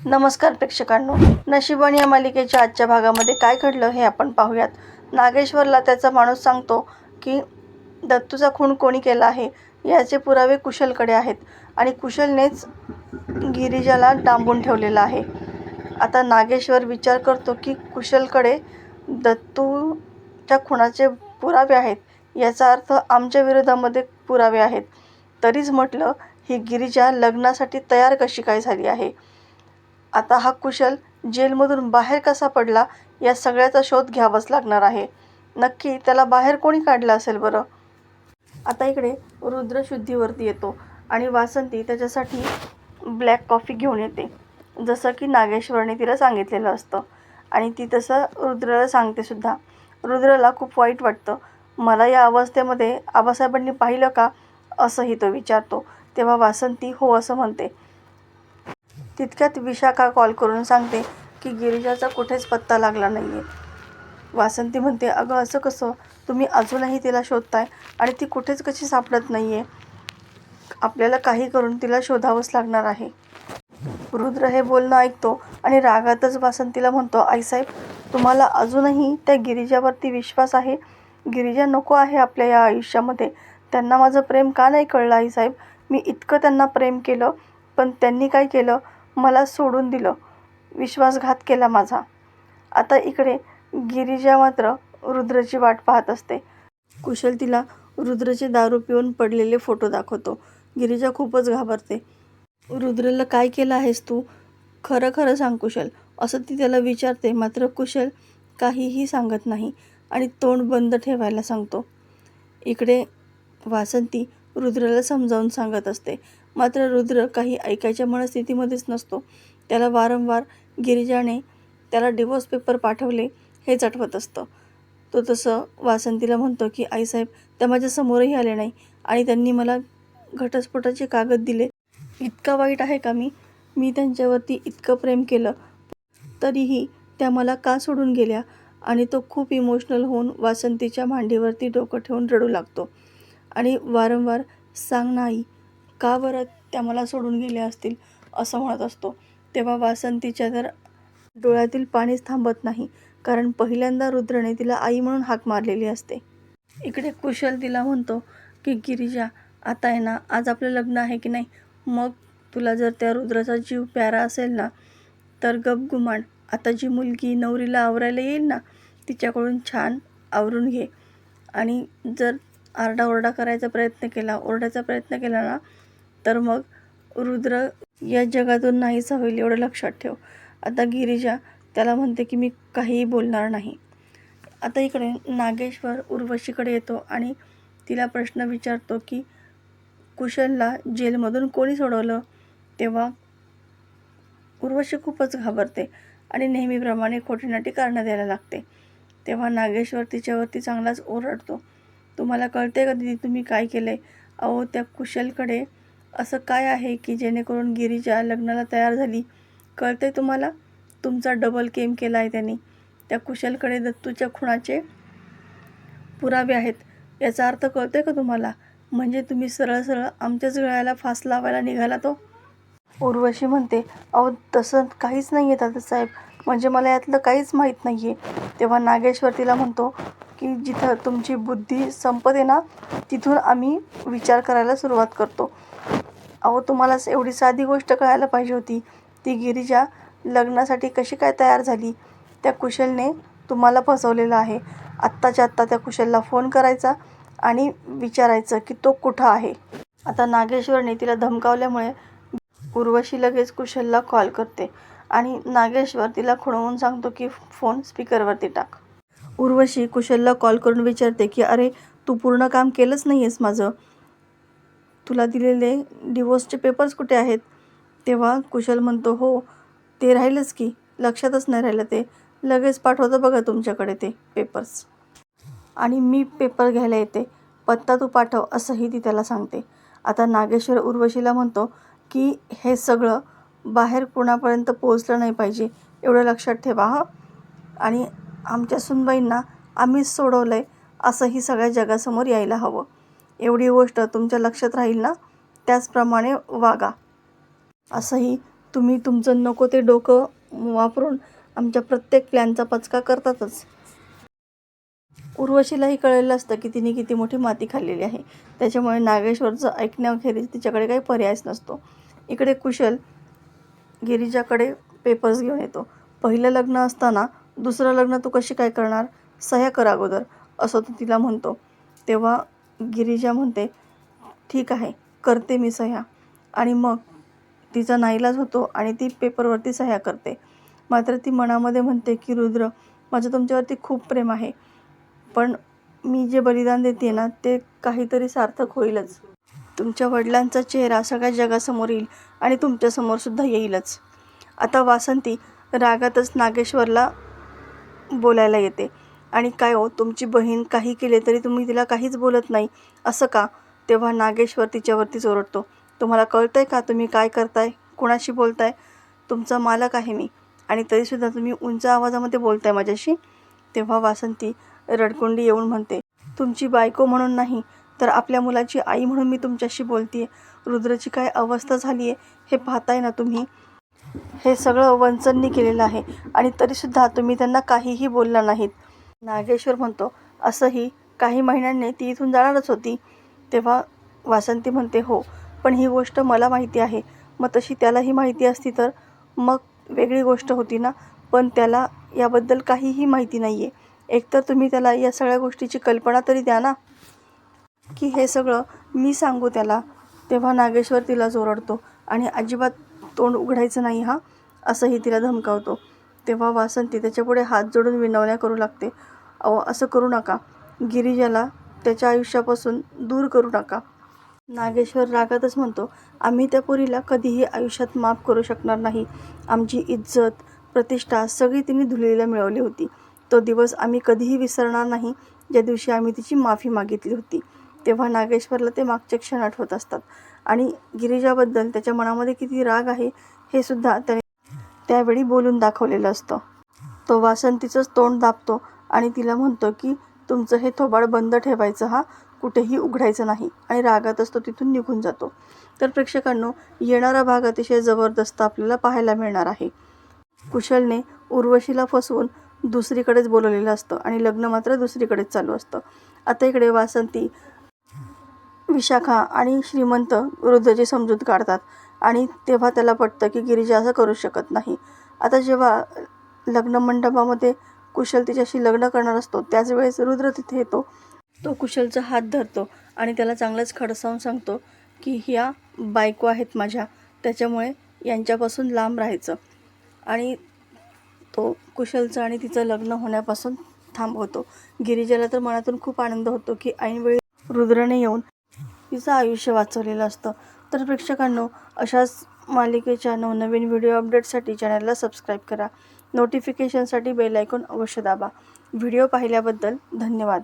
नमस्कार प्रेक्षकांनो, नशिबान या मालिकेच्या आजच्या भागामध्ये काय घडलं हे आपण पाहूयात. नागेश्वरला त्याचा माणूस सांगतो की दत्तूचा खून कोणी केला आहे याचे पुरावे कुशलकडे आहेत आणि कुशलनेच गिरिजाला डांबून ठेवलेलं आहे. आता नागेश्वर विचार करतो की कुशलकडे दत्तूच्या खुनाचे पुरावे आहेत, याचा अर्थ आमच्या विरोधामध्ये पुरावे आहेत. तरीच म्हटलं, ही गिरिजा लग्नासाठी तयार कशी काय झाली आहे. आता हा कुशल जेलमधून बाहेर कसा पडला या सगळ्याचा शोध घ्यावाच लागणार आहे. नक्की त्याला बाहेर कोणी काढलं असेल बरं. आता इकडे रुद्र शुद्धीवरती येतो आणि वासंती त्याच्यासाठी ब्लॅक कॉफी घेऊन येते, जसं की नागेश्वरने तिला सांगितलेलं असतं. आणि ती तसं रुद्राला सांगते सुद्धा. रुद्राला खूप वाईट वाटतं. मला या अवस्थेमध्ये आबासाहेबांनी पाहिलं का, असंही तो विचारतो. तेव्हा वासंती हो असं म्हणते. तितक्यात विशाखा कॉल करून सांगते की गिरिजाचा कुठेच पत्ता लागला नाही आहे. वासंती म्हणते, अगं असं कसं, तुम्ही अजूनही तिला शोधताय आणि ती कुठेच कशी सापडत नाही आहे. आपल्याला काही करून तिला शोधावंच लागणार आहे. रुद्र हे बोलणं ऐकतो आणि रागातच वासंतीला म्हणतो, आईसाहेब तुम्हाला अजूनही त्या गिरिजावरती विश्वास आहे. गिरिजा नको आहे आपल्या या आयुष्यामध्ये. त्यांना माझं प्रेम का नाही कळलं आईसाहेब. मी इतकं त्यांना प्रेम केलं, पण त्यांनी काय केलं, मला सोडून दिलं, विश्वासघात केला माझा. आता इकडे गिरिजा मात्र रुद्रची वाट पाहत असते. कुशल तिला रुद्रचे दारू पिऊन पडलेले फोटो दाखवतो. गिरिजा खूपच घाबरते. रुद्रला काय केलं आहेस तू, खरं खरं सांग कुशल, असं ती त्याला विचारते. मात्र कुशल काहीही सांगत नाही आणि तोंड बंद ठेवायला सांगतो. इकडे वासंती रुद्रला समजावून सांगत असते. मात्र रुद्र काही ऐकायच्या मनस्थितीमध्येच नसतो. त्याला वारंवार गिरिजाने त्याला डिवोर्स पेपर पाठवले हेच आठवत असतं. तो तसं वासंतीला म्हणतो की आईसाहेब त्या माझ्या समोरही आले नाही आणि त्यांनी मला घटस्फोटाचे कागद दिले. इतका वाईट आहे का मी त्यांच्यावरती इतकं प्रेम केलं, तरीही त्या मला का सोडून गेल्या. आणि तो खूप इमोशनल होऊन वासंतीच्या मांडीवरती डोकं ठेवून रडू लागतो आणि वारंवार सांग ना आई, का बरं त्या मला सोडून गेल्या असतील असं म्हणत असतो. तेव्हा वासंतीच्या तर डोळ्यातील पाणीच थांबत नाही, कारण पहिल्यांदा रुद्रने तिला आई म्हणून हाक मारलेली असते. इकडे कुशल तिला म्हणतो की गिरिजा आता आहे ना, आज आपलं लग्न आहे की नाही, मग तुला जर त्या रुद्राचा जीव प्यारा असेल ना, तर गपगुमान आता जी मुलगी नवरीला आवरायला येईल ना, तिच्याकडून छान आवरून घे. आणि जर आरडाओरडा करायचा प्रयत्न केला, ओरडायचा प्रयत्न केला ना, तर मग रुद्र या जगातून नाहीसा होईल, एवढं लक्षात ठेव. आता गिरिजा त्याला म्हणते की मी काहीही बोलणार नाही. आता इकडे नागेश्वर उर्वशीकडे येतो आणि तिला प्रश्न विचारतो की कुशलला जेलमधून कोणी सोडवलं. तेव्हा उर्वशी खूपच घाबरते आणि नेहमीप्रमाणे खोटीनाटी कारणं द्यायला लागते. तेव्हा नागेश्वर तिच्यावरती चांगलाच ओरडतो. तुम्हाला कळते का दीदी तुम्ही काय केलं आहे. अहो त्या कुशलकडे असं काय आहे की जेणेकरून गिरिजा लग्नाला तयार झाली. कळते तुम्हाला, तुमचा डबल गेम केला आहे त्यांनी. त्या कुशलकडे दत्तूच्या खुनाचे पुरावे आहेत, याचा अर्थ कळतोय का तुम्हाला. म्हणजे तुम्ही सरळ सरळ आमच्याच गळ्याला फास लावायला निघाला तो. उर्वशी म्हणते, अहो तसं काहीच नाही आहे दादासाहेब, म्हणजे मला यातलं काहीच माहीत नाही आहे. तेव्हा नागेश्वर तिला म्हणतो की जिथं तुमची बुद्धी संपते ना, तिथून आम्ही विचार करायला सुरुवात करतो. अहो तुम्हाला एवढी साधी गोष्ट कळायला पाहिजे होती. ती गिरिजा लग्नासाठी कशी काय तयार झाली. त्या कुशलने तुम्हाला फसवलेलं आहे. आत्ताच्या आत्ता त्या कुशलला फोन करायचा आणि विचारायचं की तो कुठं आहे. आता नागेश्वरने तिला धमकावल्यामुळे उर्वशी लगेच कुशलला कॉल करते आणि नागेश्वर तिला खुणवून सांगतो की फोन स्पीकरवरती टाक. उर्वशी कुशलला कॉल करून विचारते की अरे तू पूर्ण काम केलंच नाही आहेस माझं, तुला दिलेले डिवोर्सचे पेपर्स कुठे आहेत. तेव्हा कुशल म्हणतो, हो ते राहिलंच की, लक्षातच नाही राहिलं, ते लगेच पाठवतं बघा तुमच्याकडे ते पेपर्स. आणि मी पेपर घ्यायला येते, पत्ता तू पाठव, असंही ती त्याला सांगते. आता नागेश्वर उर्वशीला म्हणतो की हे सगळं बाहेर कोणापर्यंत पोहोचलं नाही पाहिजे, एवढं लक्षात ठेवा हं. आणि आमच्या सुनबाईंना आम्हीच सोडवलं आहे असंही सगळ्या जगासमोर यायला हवं. एवढी गोष्ट तुमच्या लक्षात राहील ना, त्याचप्रमाणे वागा, असंही तुम्ही तुमचं नको ते डोकं वापरून आमच्या प्रत्येक प्लॅनचा पचका करतातच. उर्वशीलाही कळलेलं असतं की तिने किती मोठी माती खाल्लेली आहे. त्याच्यामुळे नागेश्वरचं ऐकण्याखेरीज तिच्याकडे काही पर्यायच नसतो. इकडे कुशल गिरिजाकडे पेपर्स घेऊन येतो. पहिलं लग्न असताना दुसरं लग्न तू कशी काय करणार? सह्या कर अगोदर, असं तो तिला म्हणतो. तेव्हा गिरिजा म्हणते, ठीक आहे, करते मी सह्या. आणि मग तिचा नाईलाज होतो आणि ती पेपरवरती सह्या करते. मात्र ती मनामध्ये म्हणते की रुद्र, माझं तुमच्यावरती खूप प्रेम आहे, पण मी जे बलिदान देते ना ते काहीतरी सार्थक होईलच. तुमच्या वडिलांचा चेहरा सगळ्या जगासमोर येईल आणि तुमच्यासमोरसुद्धा येईलच. आता वासंती रागातच नागेश्वरला बोलायला येते आणि काय हो, तुमची बहीण काही केले तरी तुम्ही तिला काहीच बोलत नाही, असं का? तेव्हा नागेश्वर तिच्यावरतीच ओरडतो, तुम्हाला कळतंय का तुम्ही काय करताय? कोणाशी बोलताय? तुमचा मालक आहे मी, आणि तरीसुद्धा तुम्ही उंच आवाजामध्ये बोलताय माझ्याशी. तेव्हा वासंती रडकुंडी येऊन म्हणते, तुमची बायको म्हणून नाही तर आपल्या मुलाची आई म्हणून मी तुमच्याशी बोलतीये. रुद्रची काय अवस्था झाली आहे हे पाहताय ना तुम्ही. हे सगळं वंचननी केलेलं आहे आणि तरीसुद्धा तुम्ही त्यांना काहीही बोलला नाहीत. नागेश्वर म्हणतो, असंही काही महिन्यांनी ती इथून जाणारच होती. तेव्हा वासंती म्हणते, हो, पण ही गोष्ट मला माहिती आहे. मग तशी त्यालाही माहिती असती तर मग वेगळी गोष्ट होती ना. पण त्याला याबद्दल काहीही माहिती नाही आहे. एकतर तुम्ही त्याला या सगळ्या गोष्टीची कल्पना तरी द्या ना, की हे सगळं मी सांगू त्याला. तेव्हा नागेश्वर तिला ओरडतो आणि अजिबात तोंड उघडायचं नाही हा, असंही तिला धमकावतो. तेव्हा वासंती त्याच्यापुढे हात जोडून विनवण्या करू लागते, अहो असं करू नका, गिरिजाला त्याच्या आयुष्यापासून दूर करू नका. नागेश्वर रागातच म्हणतो, आम्ही त्या पोरीला कधीही आयुष्यात माफ करू शकणार नाही. आमची इज्जत, प्रतिष्ठा सगळी तिने धुळीला मिळवली होती. तो दिवस आम्ही कधीही विसरणार नाही ज्या दिवशी आम्ही तिची माफी मागितली होती. तेव्हा नागेश्वरला ते मागचे क्षण आठवत असतात आणि गिरिजाबद्दल त्याच्या मनामध्ये किती राग आहे हे सुद्धा त्याने त्यावेळी बोलून दाखवलेलं असतं. तो वासंतीचंच तोंड दाबतो आणि तिला म्हणतो की तुमचं हे थोबाड बंद ठेवायचं हा, कुठेही उघडायचं नाही, आणि रागातच तो तिथून निघून जातो. तर प्रेक्षकांनो, येणारा भाग अतिशय जबरदस्त आपल्याला पाहायला मिळणार आहे. कुशलने उर्वशीला फसवून दुसरीकडेच बोलवलेलं असतं आणि लग्न मात्र दुसरीकडेच चालू असतं. आता इकडे वासंती, विशाखा आणि श्रीमंत रुद्रची समजूत काढतात आणि तेव्हा त्याला पटतं की गिरिजा असं करू शकत नाही. आता जेव्हा लग्न मंडपामध्ये कुशल तिच्याशी लग्न करणार असतो त्याच वेळेस रुद्र तिथे येतो. तो कुशलचा हात धरतो आणि त्याला चांगलंच खडसावून सांगतो की ह्या बायको आहेत माझ्या, त्याच्यामुळे यांच्यापासून लांब राहायचं. आणि तो कुशलचं आणि तिचं लग्न होण्यापासून थांबवतो. गिरिजाला तर मनातून खूप आनंद होतो की ऐनवेळी रुद्रने येऊन तिचं आयुष्य वाचवलेलं असतं. तर प्रेक्षकांनो, अशाच मालिकेच्या नवनवीन व्हिडिओ अपडेटसाठी चॅनलला सबस्क्राईब करा. नोटिफिकेशनसाठी बेल आयकॉन अवश्य दाबा. व्हिडिओ पाहिल्याबद्दल धन्यवाद.